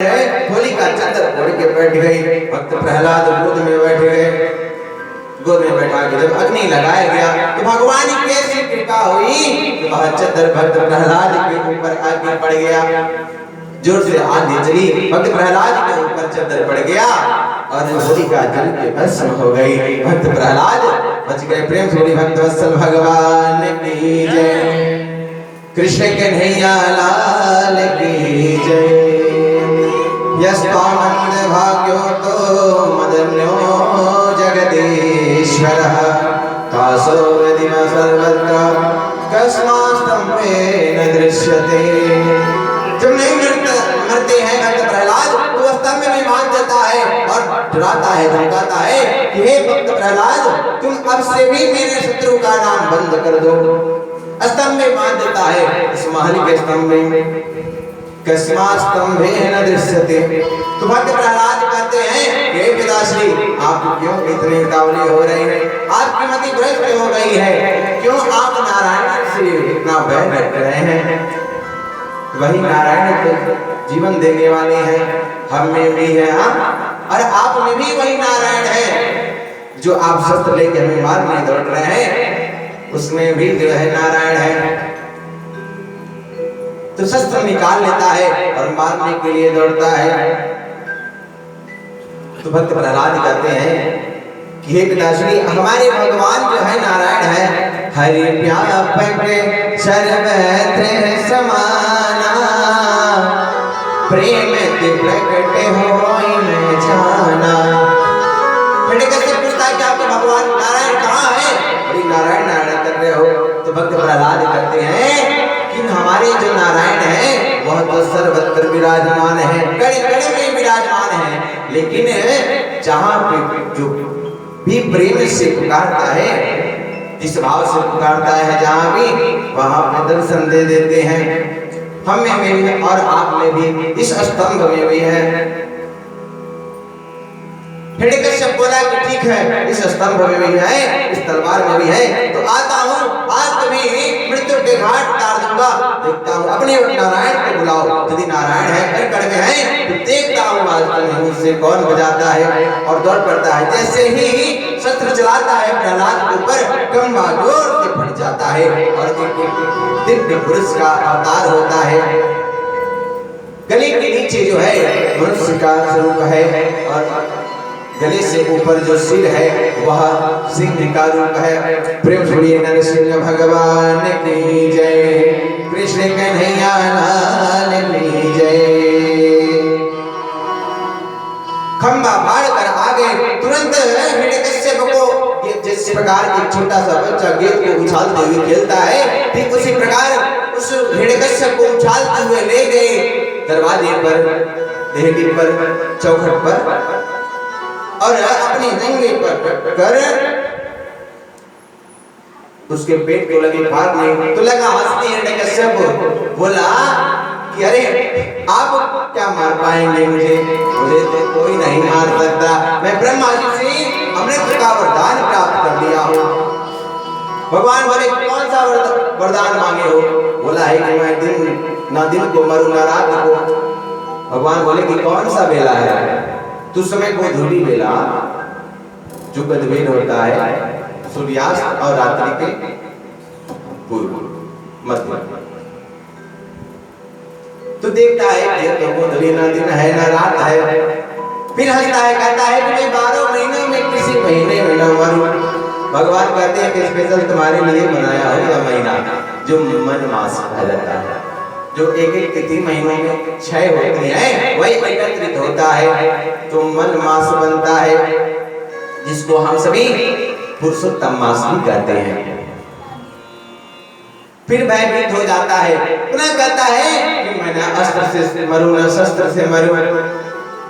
होली का चंद्र ओढ़ के बैठ गई। भक्त प्रहलाद गोद में बैठ गए। गोद में बैठा के जब अग्नि लगाया गया तो भगवान की कैसी कृपा हुई कि वह चंद्र भक्त प्रहलाद के ऊपर आके पड़ गया। जोर से आंधी चली, भक्त प्रहलाद के ऊपर चंद्र पड़ गया और होली का जल के भस्म हो गई। भक्त प्रहलाद बच गए। प्रेम से भक्त वत्सल भगवान की जय। कृष्ण कन्हैया लाल की जय। यस्तानंद भाग्यो तो मदन्यो जगदीश्वरः कासो यदि न सर्वत्र कस्मास्तं मे न दृश्यते। जब नहीं मरते हैं भक्त प्रहलाद तो स्तंभ में मान जाता है और डराता है, धमकाता है कि हे भक्त प्रहलाद तुम अब से भी मेरे शत्रु का नाम बंद कर दो। स्तंभ में मान देता है। इस महल के स्तंभ में कस्मास्तंभे न दृश्यते। तो भक्त प्रहलाद कहते हैं हे पिताश्री आप क्यों इतने उतावले हो रहे हैं? आपकी मति भ्रष्ट हो गई है। क्यों आप नारायण से इतना भय रख रहे हैं? वही नारायण तो जीवन देने वाले हैं, हम में भी है और आप में भी वही नारायण है। जो आप शस्त्र लेके हमें मारने दौड़ रहे हैं उसमें भी जो है नारायण है। तो शस्त्र निकाल लेता है और मारने के लिए दौड़ता है। तो भक्त प्रहलाद कहते हैं कि हे पिताश्री हमारे भगवान जो है नारायण है। हरि व्यापक सर्वत्र समाना प्रेम ते प्रकट होई न जाना। कैसे पूछता है कि आपके भगवान नारायण कहाँ है? अरे नारायण नारायण कर रहे हो। तो भक्त प्रहलाद कहते हैं हमारे जो नारायण है वह तो सर्वत्र विराजमान है, कड़े कड़े में विराजमान है। लेकिन जहाँ पे जो भी प्रेम से पुकारता है, जिस भाव से पुकारता है जहाँ भी वहाँ पे दर्शन दे देते हैं। हम में भी और आप में भी, इस स्तंभ में भी है। हिरण्यकश्यप बोला कि ठीक है इस स्तंभ में भी है, इस तलवार में भी है, तो आता हूँ आज तुम्हें मृत्यु के घाट उतार दूंगा। देखता हूँ अपने नारायण को बुलाओ। यदि नारायण है कड़ में है तो देखता हूँ आज तुम्हें मुझसे कौन बजाता है। और दौड़ पड़ता है। जैसे ही शस्त्र चलाता है प्रहलाद के ऊपर खंभा जोर से फट जाता है और एक दिव्य पुरुष का अवतार होता है। गले के नीचे जो है मनुष्य का स्वरूप है और गले से ऊपर जो सिर है वह सिंह का रूप है। प्रेम सुनिए नरसिंह भगवान की जय। कृष्ण कन्हैया लाल की जय। खंभा फाड़ कर आगे तुरंत हिरण्यकश्यप को जिस प्रकार एक छोटा सा बच्चा गेंद को उछालते हुए खेलता है, ठीक उसी प्रकार उस हिरण्यकश्यप को उछालते हुए ले गए दरवाजे पर, देहली पर, चौखट पर और अपनी जंघे पर कर उसके पेट को लगे फाड़ने। तो लगा हंसने हिरण्यकश्यप बोला कि अरे आप क्या मार पाएंगे मुझे तो कोई नहीं मार सकता। मैं ब्रह्मा जी से अमृत का वरदान प्राप्त कर लिया हूँ। भगवान बोले कौन सा वरदान मांगे हो? बोला है कि मैं दिन को मरूं ना रात को। भगवान बोले कि कौन सा बेला है? तो समय को धूली बेला जो गदवेल होता है सूर्यास्त और रात्रि के पूर्व मध्य। तो देखता है कि तो गोधली ना दिन है ना रात है। फिर हंसता है, कहता है कि मैं 12 महीनों में किसी महीने में न मरूं। भगवान कहते हैं कि स्पेशल तुम्हारे लिए बनाया हो यह महीना जो मन मास कहलाता है। जो एक एक तिथि महीनों में 6 होती है वही एकत्रित होता है तो मन मास बनता है, जिसको हम सभी पुरुषोत्तम मास भी कहते हैं। फिर भयभीत हो जाता है, पुनः कहता है कि मैं न अस्त्र से मरूं न शस्त्र से मरूं।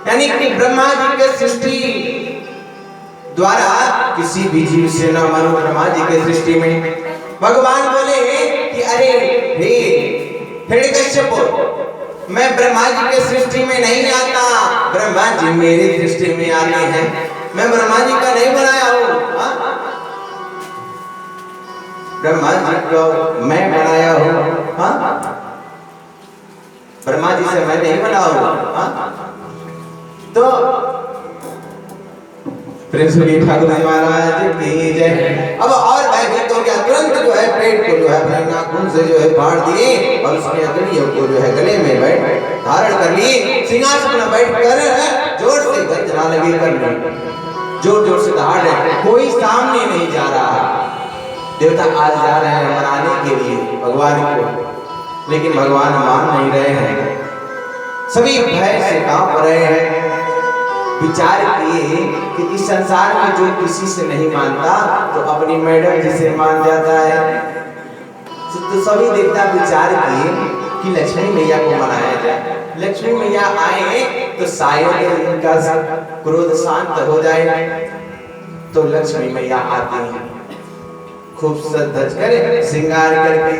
यानी कि ब्रह्मा जी के सृष्टि द्वारा किसी भी जीव से न मरूं। ब्रह्मा जी के सृष्टि में भगवान बोले कि अरे हे हिरण्यकश्यप मैं ब्रह्मा जी के सृष्टि में नहीं आता, ब्रह्मा जी मेरी सृष्टि में आते हैं। मैं ब्रह्मा जी का नहीं बनाया हूँ, ब्रह्मा जी को मैं बनाया हूँ। ब्रह्मा जी से मैं नहीं बना हूँ। तो प्रेम श्री ठाकुर जी महाराज की जय। अब और भयभीत हो गया, तुरंत जो है पेट को जो है अपने नाखून से जो है फाड़ दिए और उसके अंतड़ियों को जो है गले में बैठ धारण कर लिए। सिंहासन में बैठ कर जोर से गर्जना लगी करने, जोर जोर से दहाड़ रहे, कोई सामने नहीं जा रहा। देवता आज जा रहे हैं मनाने के लिए भगवान को, लेकिन भगवान मान नहीं रहे हैं। सभी भय से कांप रहे हैं। विचार किए कि इस संसार में जो किसी से नहीं मानता तो अपनी मैडम जिसे मान जाता है। तो सभी देवता विचार किए कि लक्ष्मी मैया को मनाया जाए। लक्ष्मी मैया आए तो शायद इनका क्रोध शांत हो जाए। तो लक्ष्मी मैया आती हैं, खूब सज धज कर श्रृंगार करके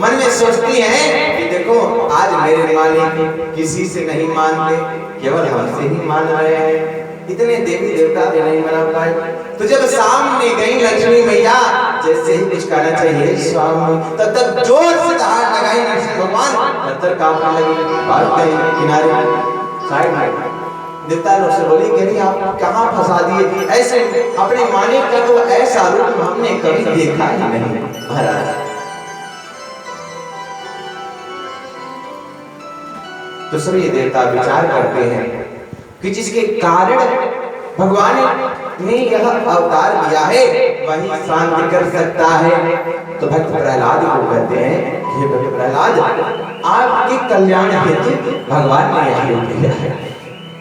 मन में सोचती हैं कि देखो आज मेरे मालिक किसी से नहीं मानते, केवल हमसे ही मान रहे हैं। इतने देवी देवता भी नहीं मना पाए। तो जब सामने गई लक्ष्मी मैया, जैसे ही कुछ कहना चाहिए स्वामी, तब तक जोर से दहाड़ लगाई नरसिंह भगवान, तर कांपने लगी, भाग गई किनारे साइड में। देवता लोग से बोली कि आप कहाँ फंसा दिए, ऐसे अपने मालिक का तो ऐसा रूप हमने कभी देखा ही नहीं महाराज। तो सभी देवता विचार करते हैं कि जिसके कारण भगवान ने यह अवतार लिया है वही शांति कर सकता है। तो भक्त प्रहलाद को कहते हैं, हे भक्त प्रहलाद, आपके कल्याण हेतु भगवान ने यह रूप लिया है,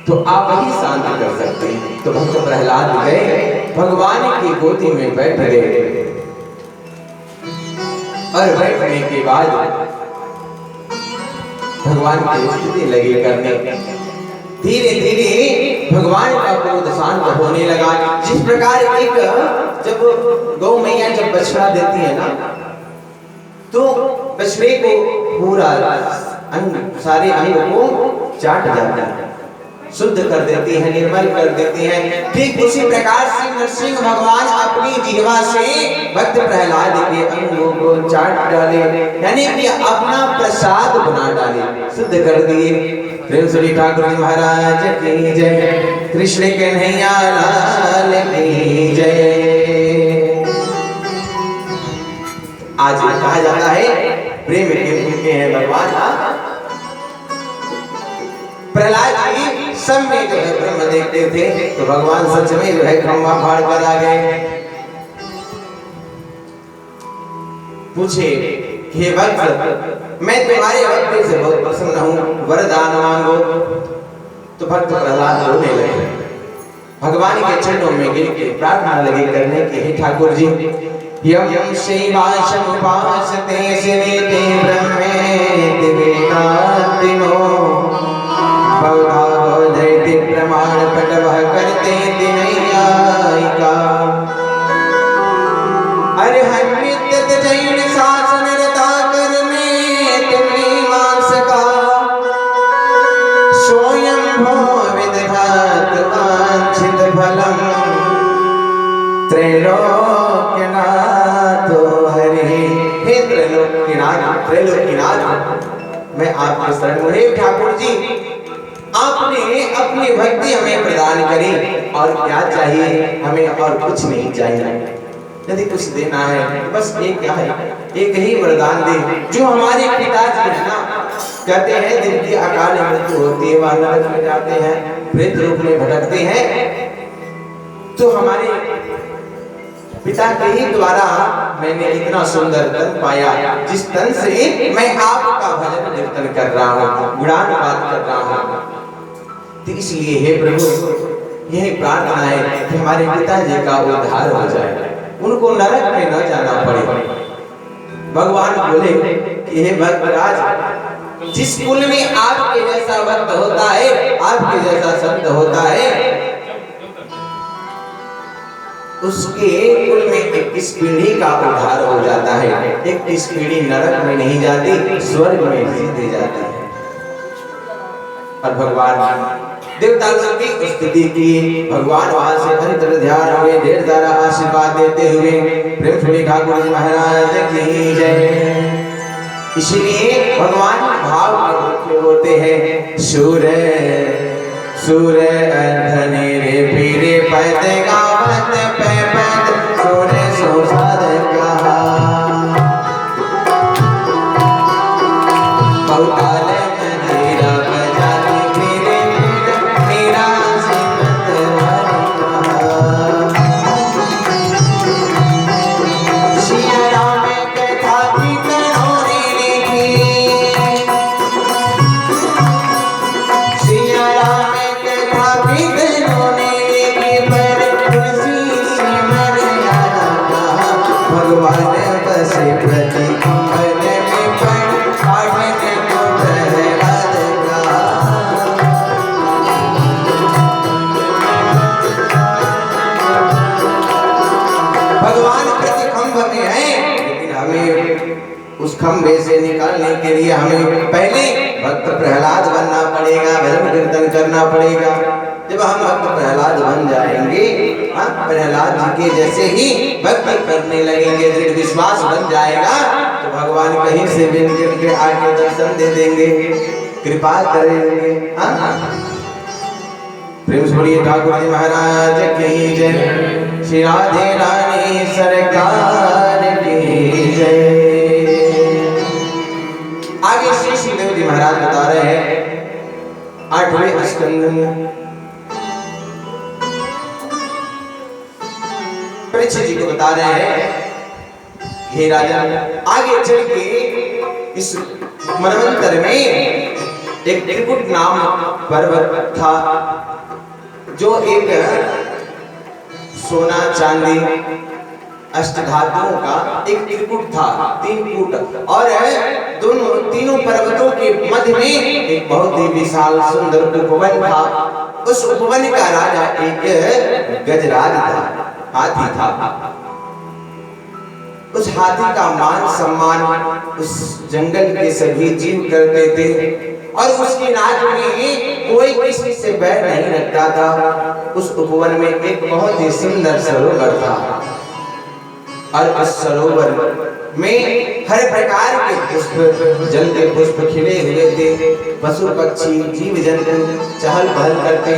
तो आप ही शांति कर सकते हैं। तो भक्त प्रहलाद गए, भगवान की गोदी में बैठ गए और बैठने के बाद भगवान की स्तुति लगी करने। धीरे धीरे भगवान का क्रोध शांत होने लगा। जिस प्रकार एक जब गौ मैया जब बछड़ा देती है ना, तो बछड़े को पूरा सारे अंग को चाट जाता है, शुद्ध कर देती है, निर्मल कर देती है। ठीक उसी प्रकार से नरसिंह भगवान अपनी जिह्वा से भक्त प्रहलाद के अंगों को चाट डाले, यानी कि अपना प्रसाद बना डाले, शुद्ध कर दिए। प्रेम श्री ठाकुर जी महाराज की जय, कृष्ण कन्हैया लाल की जय। आज कहा जाता है प्रेम के हैं भगवान। प्रहलाद जी सब में जो है ब्रह्म देखते थे, तो भगवान सच में जो है खंभा फाड़ कर आ गए। पूछे, हे भक्त, मैं तुम्हारे भक्ति से बहुत प्रसन्न हूँ, वरदान मांगो। तो भक्त प्रहलाद रोने लगे, भगवान के चरणों में गिर के प्रार्थना लगे करने की, हे ठाकुर जी, यम शैवाशम उपासते सिनेते ब्रह्मेति वेदांतिनो बहुधावधैति प्रमाण पटवः करते दिनैयायिका। अरहन्वित जैन शासन रता करने मीमांस का, स्वयं भो विदधात वांछित फलम, त्रैलोक्यनाथो हरि। हे त्रैलोक्यनाथ, त्रैलोक्यनाथ, मैं आपके शरण हूँ। हे ठाकुर जी, आपने अपनी भक्ति हमें प्रदान करी, और क्या चाहिए हमें, और कुछ नहीं चाहिए। यदि कुछ देना है बस एक है, एक ही वरदान दे। जो हमारे पिताजी है ना, कहते हैं जिनकी अकाल मृत्यु होती है वह नरक में जाते हैं, प्रेत रूप में भटकते हैं, तो हमारे पिता के ही द्वारा मैंने इतना सुंदर तन पाया, जिस तन से मैं आपका भजन कीर्तन कर रहा हूँ, गुणानुवाद कर रहा हूँ। तो इसलिए हे प्रभु, यही प्रार्थना है कि हमारे पिताजी का उद्धार हो जाए, उनको नरक में न जाना पड़े। भगवान बोले कि हे भक्तराज, जिस कुल में आपके जैसा भक्त होता है, आपके जैसा संत होता है, उसके कुल में 21 पीढ़ी का उद्धार हो जाता है। 21 पीढ़ी नरक में नहीं जाती, स्वर्ग में सीधे जाती है। और भगवान देवता लोग की स्तुति की, भगवान वहां से अंतर ध्यान हुए, ढेर सारा आशीर्वाद देते हुए। प्रेम श्री ठाकुर जी महाराज की जय। इसलिए भगवान भाव को बोलते हैं सूर्य सूर्य अंधनेरे पीरे पद गावत पे पद सूर्य सुसाद कहा बहुताले मंदिरा बजाते फिरे मेरा सिमत सिया राम कथा की करोने लिखी सिया राम कथा की करोने लिखी पर तुलसी सिमर यारा कहा भगवान बसे प्रति मन में पड़ पाठने को प्रहलाद कहा भगवान प्रति खंभ में है, लेकिन हमें उस खंभे से निकालने के लिए हमें पहले भक्त प्रहलाद बनना पड़ेगा, भजन कीर्तन करना पड़ेगा। जब हम भक्त प्रहलाद बन जाएंगे, प्रहलाद जी के जैसे ही भक्ति करने लगेंगे, दृढ़ विश्वास बन जाएगा, तो भगवान कहीं से भी निकल के आके दर्शन दे देंगे, कृपा करेंगे। प्रेम से बोलिए ठाकुर जी महाराज की जय, श्री राधे रानी सरकार की जय। आगे श्री सुखदेव जी महाराज बता रहे हैं 8वें स्कंद में परीक्षित जी को बता रहे हैं, हे राजा आगे चल के इस मनवंतर में एक त्रिकुट नाम पर्वत था, जो एक सोना चांदी अष्टधातुओं का एक त्रिकुट था, 3 कूट, और तीनों पर्वतों के मध्य में एक बहुत ही विशाल सुंदर उपवन था। उस उपवन का राजा एक गजराज था, हाथी था। उस हाथी का मान सम्मान उस जंगल के सभी जीव करते थे, और उसके राज में कोई किसी से बैर नहीं रखता था। उस उपवन में एक बहुत ही सुंदर सरोवर था, और उस सरोवर में हर प्रकार के पुष्प, जल के पुष्प खिले हुए थे। पशु पक्षी जीव जंतु चहल पहल करते।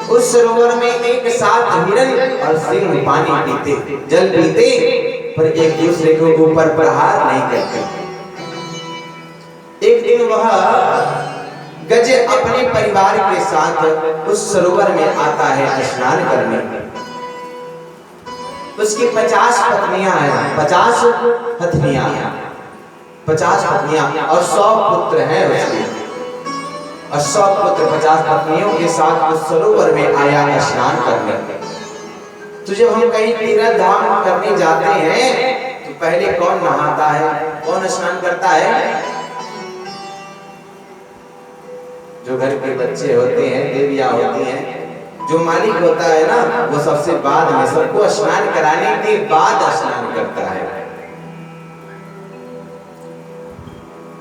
उस सरोवर में एक साथ हिरन और सिंह पानी पीते, जल पीते, पर एक दूसरे को ऊपर प्रहार नहीं करते। एक दिन वह गज अपने परिवार के साथ उस सरोवर में आता है स्नान करने। उसकी 50 पत्नियां हैं, 50 हथनियां हैं, 50 पत्नियां और 100 पुत्र हैं उसके, और 100 पुत्र 50 पत्नियों के साथ उस सरोवर में आया स्नान करने। तो जब हम कहीं तीर्थ धाम करने जाते हैं तो पहले कौन नहाता है, कौन स्नान करता है? जो घर के बच्चे होते हैं, देवियां होती हैं, जो मालिक होता है ना, वो सबसे बाद में सबको स्नान कराने के बाद स्नान करता है।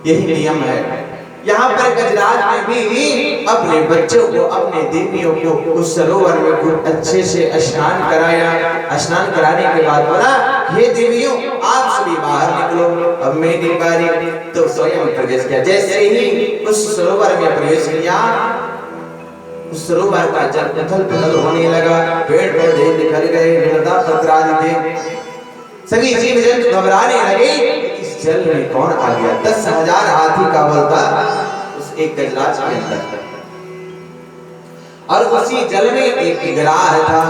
यही नियम है। यहाँ पर गजराज ने भी अपने बच्चों को, अपने देवियों को उस सरोवर में खूब अच्छे से स्नान कराया। स्नान कराने के बाद बोला, हे देवियों आप सभी बाहर निकलो, अब मेरी बारी। तो स्वयं प्रवेश किया। जैसे ही उस सरोवर में प्रवेश किया, उस सरोवर का जल उथल पुथल होने लगा, पेड़ पौधे बिखर गए, लता पत्र आदि थे, सभी जीव जंतु घबराने लगे। इस जल में कौन आ गया? 10,000 हाथी का बल था उस एक गजराज के अंदर, और उसी जल में एक गिराह था,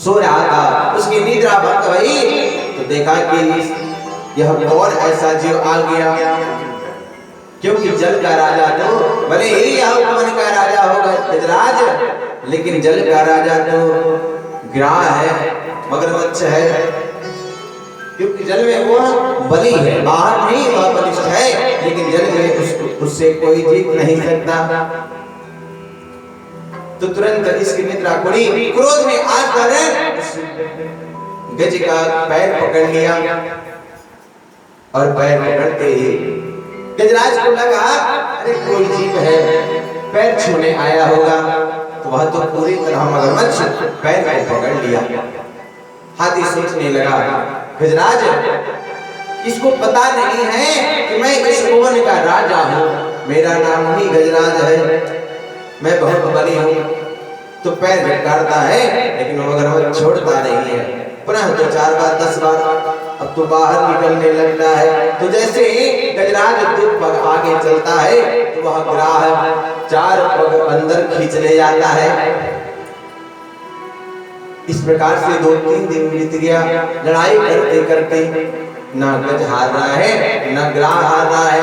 सो रहा था। उसकी निद्रा भंग हुई तो देखा कि यह कौन ऐसा जीव आ गया, क्योंकि जल का राजा तो भले ही यह उपवन का राजा होगा गजराज, लेकिन जल का राजा तो गिराह है, मगरमच्छ है, क्योंकि जल में वो बलि है, बाहर नहीं वह बलिष्ठ है, लेकिन जल में उससे कोई जीत नहीं सकता। तो तुरंत इसकी निद्रा खुली, क्रोध में आकर गज का पैर पकड़ लिया, और पैर पकड़ते ही गजराज को लगा अरे कोई जीव है, पैर छूने आया होगा, तो वह तो पूरी तरह मगरमच्छ पैर को पकड़ लिया। हाथी सोचने लगा, गजराज इसको पता नहीं है कि मैं इस भुवन का राजा हूँ, मेरा नाम ही गजराज है, मैं बहुत बली हूँ। तो पैर झटकारता है लेकिन वो मगरमच्छ छोड़ता नहीं है। पुनः तो 4 बार 10 बार अब तो बाहर निकलने लगता है। तो जैसे ही गजराज 2 पग आगे चलता है तो वह ग्राह 4 पग अंदर खींच ले जाता है। इस प्रकार से 2-3 दिन बीत गया। लड़ाई करते करते ना गज हार रहा है ना ग्राह हार रहा है।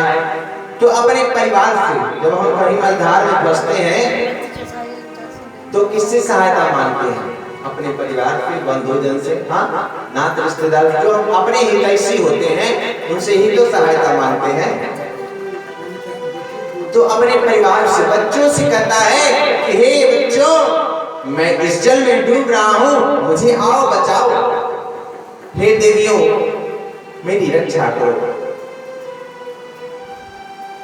तो अपने परिवार से जब हम कहीं मझधार में फंसते हैं तो किससे सहायता मांगते हैं? अपने परिवार के बंधुजन से, हाँ, नात रिश्तेदार जो अपने हितैषी होते हैं उनसे ही तो सहायता मांगते हैं। तो अपने परिवार से, बच्चों से कहता है कि हे बच्चों, मैं इस जल में डूब रहा हूँ, मुझे आओ बचाओ। हे देवियों, मेरी रक्षा करो।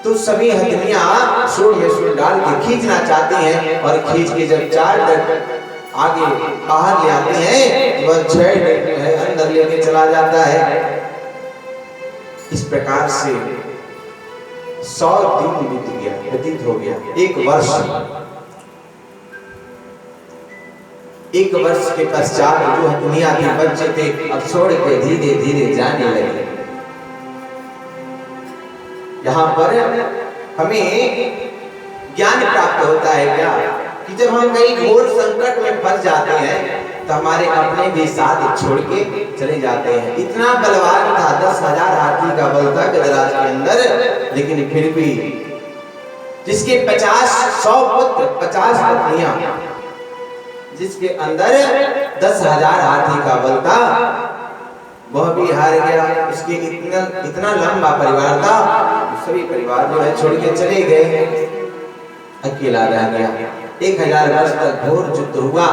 तो सभी हथनियां सूंड में सूंड डाल के खींचना चाहती हैं और खींच के जब 4 डग आगे बाहर ले आते हैं वह 6 डग अंदर लेके चला जाता है। इस प्रकार से 100 दिन बीत गया, व्यतीत हो गया। 1 वर्ष। 1 वर्ष के पश्चात जो हथनियां के बच्चे थे अब छोड़ के धीरे धीरे जाने लगे। यहाँ पर हमें ज्ञान प्राप्त होता है क्या कि जब हम कहीं घोर संकट में फंस जाते हैं तो हमारे अपने भी साथ छोड़ के चले जाते हैं। इतना बलवान था, 10,000 हाथी का बल था गजराज के अंदर, लेकिन फिर भी जिसके 100 पुत्र 50 पत्नियां, जिसके अंदर 10,000 हाथी का बल था, वह भी हार गया। उसके इतना लंबा परिवार था, सभी परिवार जो है छोड़ के चले गए, अकेला रह गया। 1000 वर्ष तक घोर युद्ध हुआ।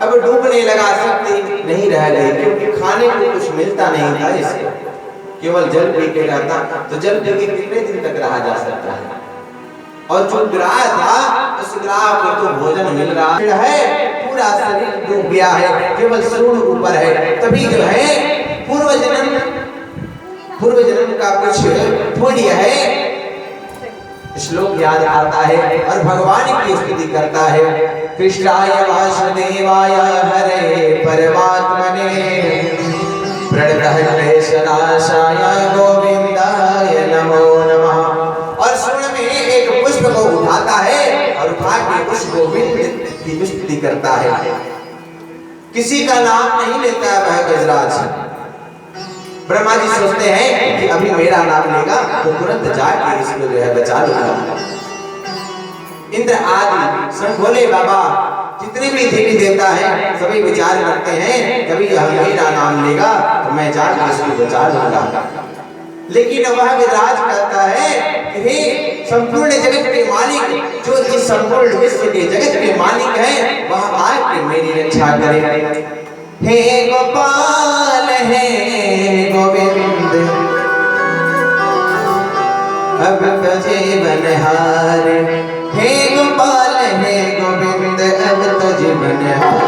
अब डूबने लगा, सकते नहीं रह गए क्योंकि खाने को कुछ मिलता नहीं था इसको, केवल जल पी के रहता। तो जल पी के कितने दिन तक रहा जा सकता है? और जो ग्राह था उस ग्राह को तो भोजन मिल रहा है, पूरा शरीर डूब गया है, केवल सूंड ऊपर है। तभी जो है पूर्व जन्म का कुछ पुण्य है श्लोक याद आता है और भगवान की स्तुति करता है। कृष्णाय वासुदेवाय हरे परमात्मने प्रणतहृदयनाशाय गोविंदाय नमो नमः। और सूंड में एक पुष्प को उठाता है और उठा के उस गोविंद की स्तुति करता है। किसी का नाम नहीं लेता है वह गजराज। ब्रह्मा जी सोचते हैं कि अभी मेरा नाम लेगा तो तुरंत जाके इसको जो है बचा लूंगा। इंद्र आदि सब बोले बाबा जितने भी देवी देवता हैं सभी विचार करते हैं कभी यह मेरा नाम लेगा तो मैं जाके इसको बचा लूंगा। लेकिन वह गजराज कहता है कि हे संपूर्ण जगत के मालिक, जो इस संपूर्ण विश्व के जगत के मालिक हैं, वह आके मेरी रक्षा करे। हे गोपाल हे गोविंद अब तो जीवन हार। हे गोपाल हे गोविंद अब तो जीवन हार।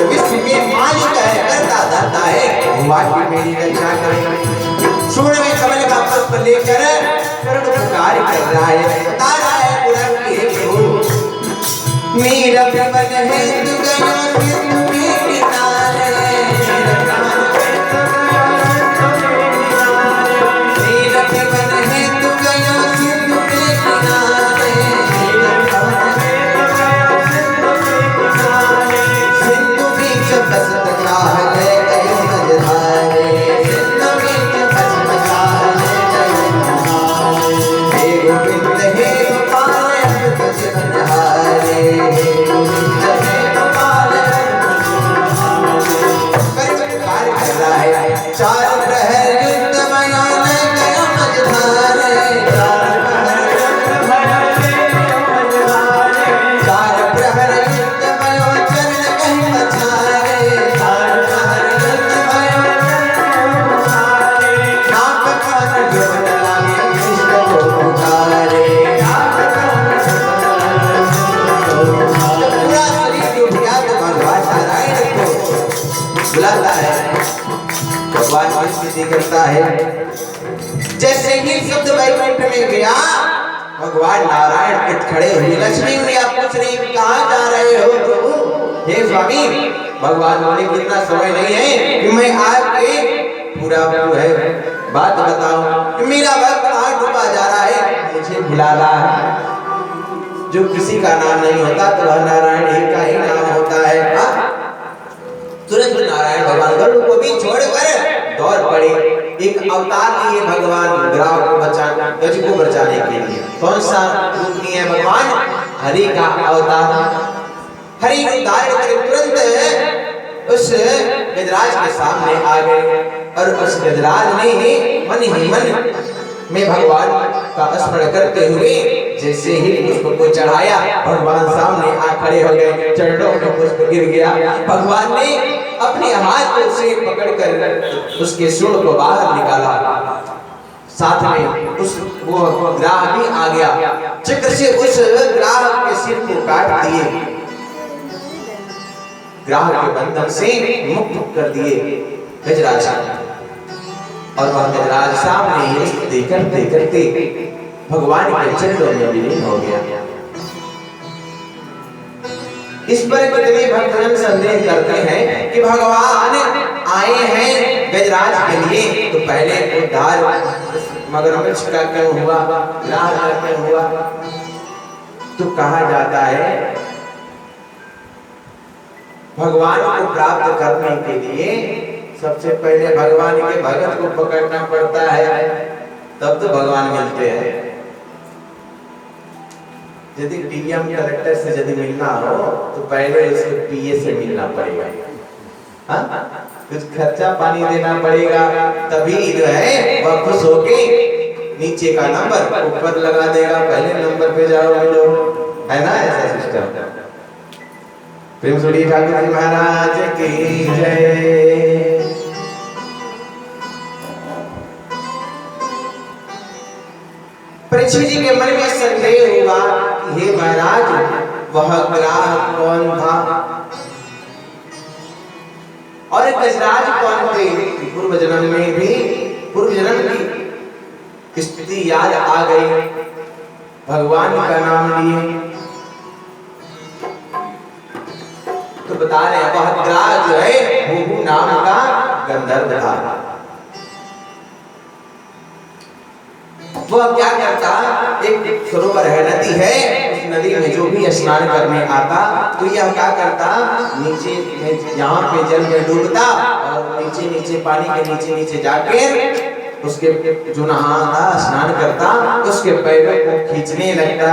विश्व के मालिक है, करता धरता है, वाकी मेरी रक्षा करे। सूंड में कमल का पुष्प लेकर करुण पुकार कर रहा है, बता रहा है पुराण की एक भूल। मेरा प्रबल है तू गया सिंधु के किनारे, मेरा प्रबल है तू गया सिंधु के किनारे। गोविंद हे गोपाल स्तुति करता है। जैसे ही शब्द वैकुंठ में गया, भगवान नारायण उठ खड़े हुए। लक्ष्मी मैया पूछ रही कहाँ जा रहे हो प्रभु? हे स्वामी, भगवान बोले कितना समय नहीं है कि मैं आपके पूरा है बात बताऊं कि मेरा वक्त कहाँ डूबा जा रहा है, मुझे भुला रहा है। जो किसी का नाम नहीं होता तो वह नारायण एक का ही नाम होता है। तुरंत नारायण भगवान गरुड़ को भी छोड़कर दौड़ पड़े। एक अवतार लिए भगवान ग्राह को बचाने, गज को बचाने के लिए। कौन सा रूप लिए भगवान? हरि का अवतार। हरि रूप धारण करके तुरंत उस गजराज के सामने आ गए और उस गजराज ने मन ही मन में भगवान का स्मरण करते हुए जैसे ही पुष्प को चढ़ाया, भगवान सामने आ खड़े हो गए। चरणों में पुष्प गिर गया। भगवान ने अपने हाथ से पकड़कर उसके सूंड को बाहर निकाला। साथ में उस वो ग्राह भी आ गया। चक्र से उस ग्राह के सिर को काट दिए, ग्राह के बंधन से मुक्त कर दिए गजराज। और वह गजराज सामने ही स्तुति करते करते भगवान के चरणों में विलीन हो गया। इस पर कितने भक्तजन संदेह करते हैं कि भगवान आए हैं गजराज के लिए, तो पहले उद्धार मगरमच्छ का क्यों हुआ, ग्राह का क्यों हुआ? तो कहा जाता है भगवान को प्राप्त करने के लिए सबसे पहले भगवान के भगत को पकड़ना पड़ता है, तब तो भगवान मिलते हैं। यदि डीएम कलेक्टर से यदि मिलना हो तो पहले इसको पीए से मिलना पड़ेगा। हाँ, कुछ खर्चा पानी देना पड़ेगा, तभी जो है वह खुश होके नीचे का नंबर ऊपर लगा देगा। पहले नंबर पे जाओ मिलो, है ना ऐसा सिस्टम। प्रेम सुड़ी ठाकुर जी महाराज की जय। परीक्षित जी के मन में संदेह हुआ कि हे महाराज, वह ग्राह कौन था और गजराज कौन थे? पूर्व जन्म में भी पूर्व जन्म की स्थिति याद आ गई, भगवान का नाम लिए तो बता रहे वह ग्राह जो है भूभू नाम का गंधर्व था। वह क्या करता, एक सरोवर है, नदी है, उस नदी में जो भी स्नान करने आता तो यह क्या करता, नीचे यहाँ पे जल में डूबता और नीचे नीचे पानी के नीचे नीचे जाके उसके जो नहाता स्नान करता उसके पैरों को खींचने लगता।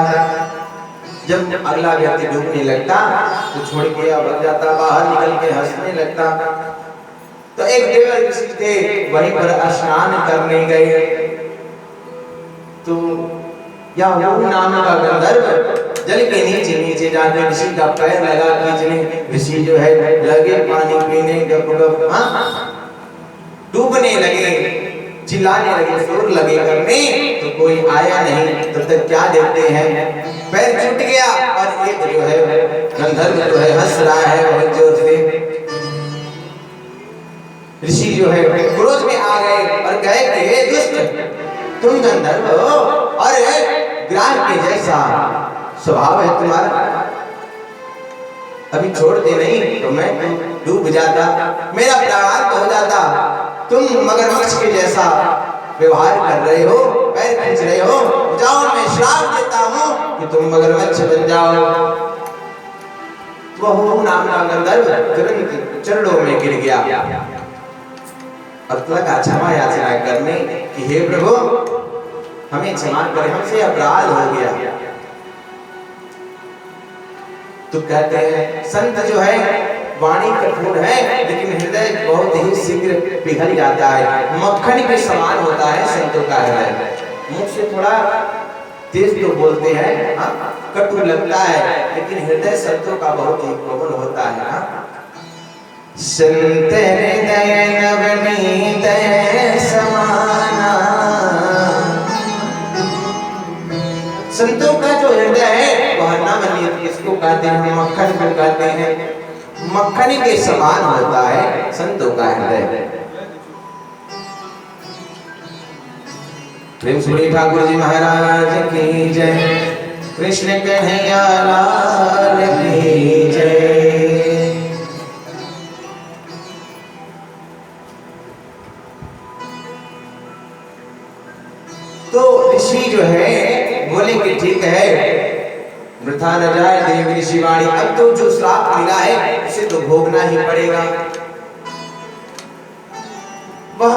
जब अगला व्यक्ति डूबने लगता तो छोड़ के भाग जाता, बाहर निकल के हंसने लगता। तो एक देवर ऋषि थे, वहीं पर स्नान करने गए तो या वो नाम का गंधर्व जल के नीचे नीचे जाके ऋषि का पैर लगा खींचने। ऋषि जो है लगे पानी पीने, गप गप डूबने लगे, चिल्लाने लगे, शोर लगे करने, तो कोई आया नहीं। तब तक क्या देखते हैं, पैर छूट गया और एक जो है गंधर्व जो है हंस रहा है बहुत जोर से। ऋषि जो है क्रोध में आ गए और कहे कि हे दुष्ट, तुम गंधर्व हो और ग्राह के जैसा स्वभाव है तुम्हारा, अभी छोड़ते नहीं तो मैं डूब जाता, मेरा प्राण हो जाता। तुम मगरमच्छ के जैसा व्यवहार कर रहे हो, पैर खींच रहे हो, जाओ मैं श्राप देता हूँ कि तुम मगरमच्छ बन जाओ। तो वह नाम का गंधर्व तुरंत चरणों में गिर गया और लगा क्षमा याचना करने कि हे प्रभु हमें क्षमा करें, हमसे अपराध हो गया। तो कहते हैं संत जो है वाणी कठोर है लेकिन हृदय बहुत ही शीघ्र पिघल जाता है, मक्खन के समान होता है संतों का हृदय। मुख से थोड़ा तेज तो बोलते हैं, कटु लगता है, लेकिन हृदय संतों का बहुत ही कोमल होता है। संत हृदय नवनीत समाना, संतों का जो हृदय है वह नवनीत किसको कहते हैं, मक्खन को कहते हैं, मक्खन के समान होता है संतों का हृदय। प्रेम श्री ठाकुर जी महाराज की जय। कृष्ण कन्हैया लाल की जय। तो ऋषि जो है बोले कि ठीक है, वृथा न जाए देव ऋषि वाणी, अब तो जो श्राप मिला है उसे तो भोगना ही पड़ेगा। वह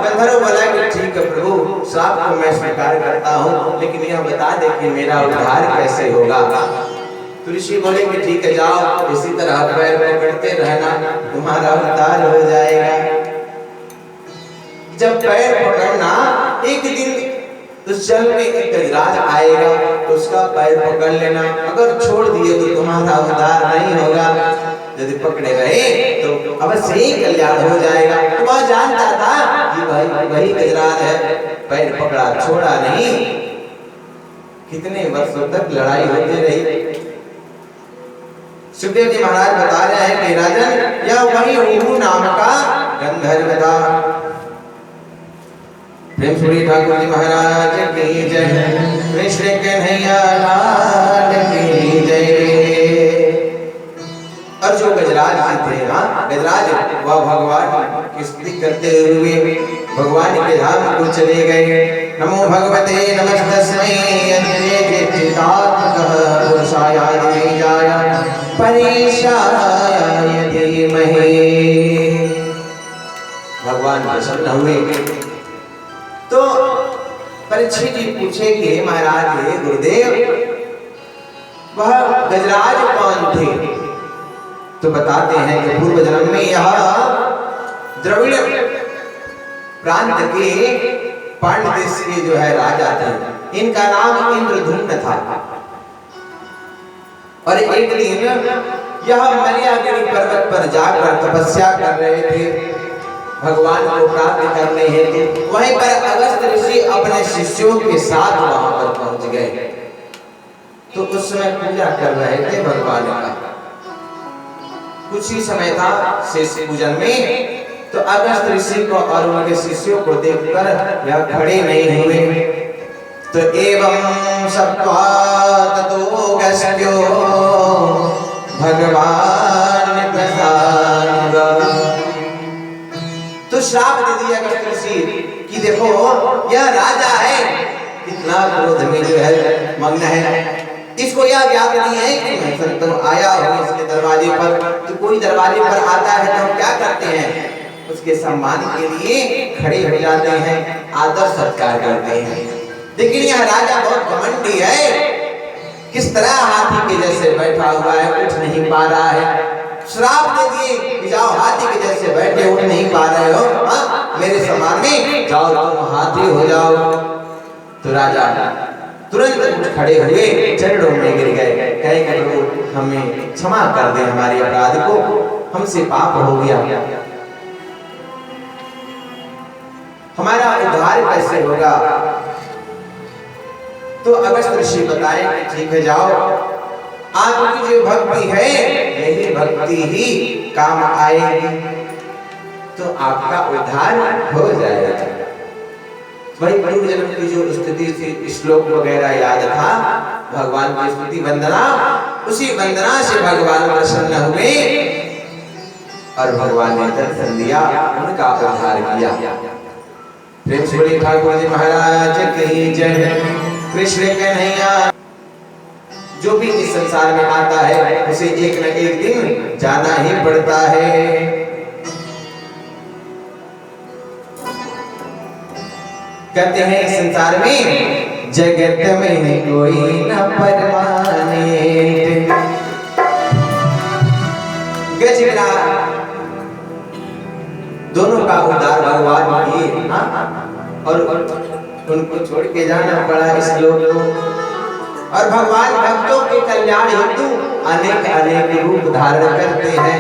गंधर्व बोला कि ठीक है प्रभु, श्राप को मैं स्वीकार करता हूँ, लेकिन यह बता दे कि मेरा उद्धार कैसे होगा। तो ऋषि बोले कि ठीक है जाओ, इसी तरह पैर पकड़ते रहना, तुम्हारा उद्धार हो जाएगा। जब पैर पकड़ना, एक दिन उस जल में एक गजराज आएगा तो उसका पैर पकड़ लेना, अगर छोड़ दिए तो तुम्हारा उद्धार नहीं होगा, यदि पकड़े रहे तो अवश्य ही कल्याण हो जाएगा। तो वह जानता था कि वही गजराज है, पैर पकड़ा छोड़ा नहीं। कितने वर्षों तक लड़ाई होती रही। सुखदेव जी महाराज बता रहे हैं कि राजन, यह वही उहू नाम का गंधर्व था। प्रेम श्री ठाकुर जी महाराज की जय। कृष्ण कन्हैया लाल की जय। और जो गजराज जी थे, हाँ गजराज, वह भगवान की स्तुति करते हुए भगवान के धाम को चले गए। नमो भगवते नमस्तस्मै यज्ञे चितात्मकः पुरुषाय दिव्याय परेशाय धीमहि। भगवान प्रसन्न हुए। तो परीक्षित जी पूछे कि महाराज हे गुरुदेव, वह गजराज कौन थे? तो बताते हैं कि पूर्व जन्म में यह द्रविड़ प्रांत के पांड्य देश के जो है राजा थे। इनका नाम इंद्रधुम्न था। और एक दिन यह मर्यागिरी पर्वत पर जाकर तपस्या कर रहे थे, भगवान को प्राप्त करने हेतु। वहीं पर अगस्त ऋषि अपने शिष्यों के साथ वहां पर पहुंच गए। तो उस समय पूजा कर रहे थे भगवान का। कुछ ही समय था शेष पूजन में। तो अगस्त ऋषि को और उनके शिष्यों को देखकर यह खड़े नहीं हुए। तो एवं सत्वा ततो गस्त्यो भगवान प्रसन्न। तो श्राप दे दिया अगस्त ऋषि कि देखो यह राजा है, कितना क्रोध में जो है मग्न है। इसको यह ज्ञात नहीं है कि मैं संतों आया हूँ इसके दरवाजे पर। तो कोई दरवाजे पर आता है तो हम क्या करते हैं, उसके सम्मान के लिए खड़े हो जाते हैं, आदर सत्कार करते हैं। लेकिन यह राजा बहुत घमंडी है, किस तरह हाथी के जैसे बैठा हुआ है, उठ नहीं पा रहा है। श्राप दे दिए कि जाओ हाथी के जैसे बैठे, उठ नहीं पा रहे हो, हाँ मेरे सम्मान में जाओ तुम हाथी हो जाओ। तो राजा तुरंत उठ खड़े हुए, चरणों में गिर गए, कहे कि प्रभु हमें क्षमा कर दे, हमारे अपराध को, हमसे पाप हो गया, हमारा उद्धार कैसे होगा। तो अगस्त ऋषि बताए कि ठीक है जाओ, आपकी जो भक्ति है यही भक्ति ही काम आएगी, तो आपका उद्धार हो जाएगा। वही पूर्व जन्म की जो स्थिति थी, श्लोक वगैरह याद था, भगवान की स्तुति वंदना, उसी वंदना से भगवान प्रसन्न हुए और भगवान ने दर्शन दिया, उनका उद्धार किया। प्रेम श्री ठाकुर जी महाराज की जय। कृष्ण कन्हैया। जो भी इस संसार में आता है उसे एक न एक दिन जाना ही पड़ता है। कहते हैं इस संसार में जगत में कोई न परमानेंट। गजरा दोनों का उद्धार भगवान किए, और उनको छोड़ के जाना पड़ा इस लोक को। और भगवान भक्तों के कल्याण हेतु अनेक अनेक रूप धारण करते हैं।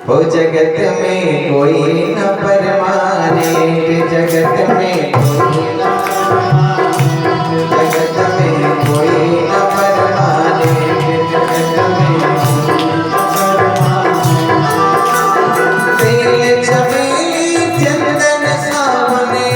वो जगत में कोई न परमानेंट, जगत में कोई न परमानेंट, जगत में कोई न परमानेंट, जगत में कोई न परमानेंट। तेल चमेली चंदन सामने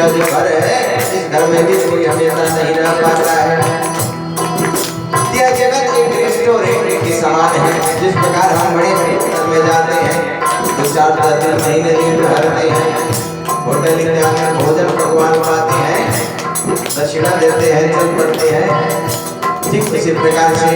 यह जो घर है इस घर में भी कोई हमेशा नहीं रह पाता है। यह जगत एक रेस्टोरेंट के समान है। जिस प्रकार हम बड़े बड़े होटल में जाते हैं, 2-4 महीने दिन ठहरते हैं, होटल इत्यादि में भोजन भगवान पाते हैं, दक्षिणा देते हैं, चल पड़ते हैं। ठीक उसी प्रकार से